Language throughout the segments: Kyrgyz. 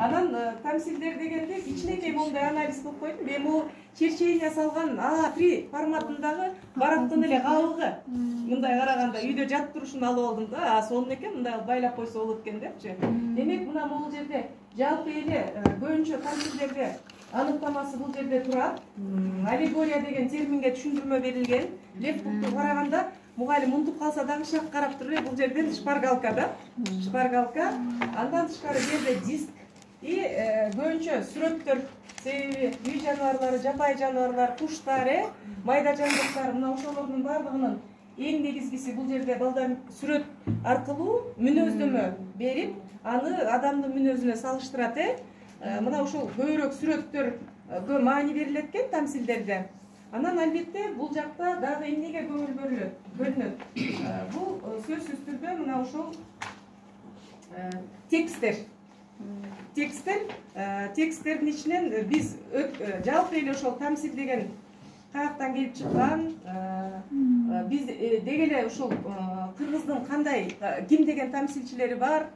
Анан тамсилдер дегенде кичинекей мондай анализ кылып койдум. Мен бул черчение салган А3 форматындагы барактын эле кабыгы. Мындай караганда үйдө жатып турушун алып алдым да, сонун экен, мындай байлап койсо болот экен депчи. Демек мына бул жерде жалпы эле көбүнчө тамсилдерде аныктамасы бул жерде турат. Аллегория деген терминге түшүндүрмө берилген. Лепкуту караганда мугалим унутуп калса дагы шак карап туруп, бул жерден шпаргалка да. Шпаргалка. Андан тышкары жерде диск и көбүнчө сүрөттөр, себеби үй жаныбарлары, жапай жаныбарлар, куштар, майда жандыктар, мына ошолордун баардыгынын эң негизгиси бул жерде балдар сүрөт аркылуу мүнөздөмө берип, аны адамдын мүнөзүнө салыштырат. Мына ошол көбүрөөк сүрөттөр көп маани берилет экен тамсилдерде. Анан албетте бул жакта дагы эмнеге көңүл бөлүнөт? Бул сөзсүз түрдө мына ошол тексттер. Тексттердин ичинен биз жалпы эле ошол тамсил деген каяктан келип чыккан, биз деги эле ушул кыргыздын кандай, ким деген тамсилчилери бар,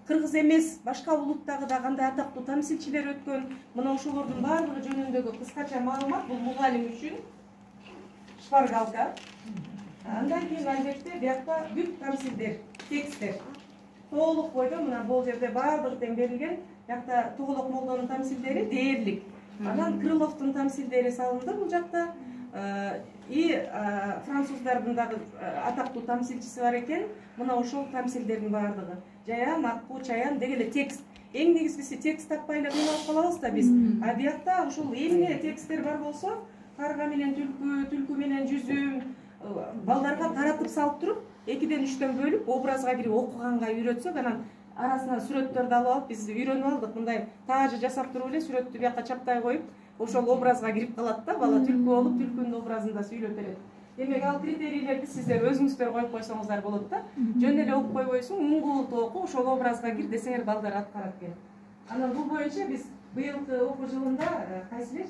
кыргыз эмес башка улуттагы да кандай атактуу тамсилчилер өткөн, мына ошолордун баардыгы жөнүндөгү кыскача маалымат бул мугалим үчүн шпаргалка. Андан кийин албетте биякта бүт тамсилдер, тексттер толук бойдо мына бул жерде баардыгы тең берилген. Биякта Тоголок Молдонун тамсилдери дээрлик. Анан Крыловдун тамсилдери салынды бул жакта. И француздардын дагы атактуу тамсилчиси бар экен. Мына ошол тамсилдердин баардыгы. Жаян, Акку, Чаян деги эле текст. Эң негизгиси текст таппай эле кыйналып калабыз да биз. А биякта ушул эмне тексттер бар болсо, карга менен түлкү, түлкү менен жүзүм, балдарга таратып салып туруп, 2-3төн бөлүп, образга кирип окуганга үйрөтсөк, анан арасынан сүрөттөрдү алып алып, биз үйрөнүп алдык. Мындай таажы жасап туруп эле сүрөттү биякка чаптай коюп, ошол образга кирип калат да, бала түлкү болуп, түлкүнүн образында сүйлөп берет. Демек, ал критерийлерди сиздер өзүңүздөр коюп койсоңуздар болот да. Жөн эле окуп койбойсуң, уңгулту оку, ошол образга кир десеңер балдар аткарат экен. Анан бул боюнча биз быйылкы окуу жылында кайсы эле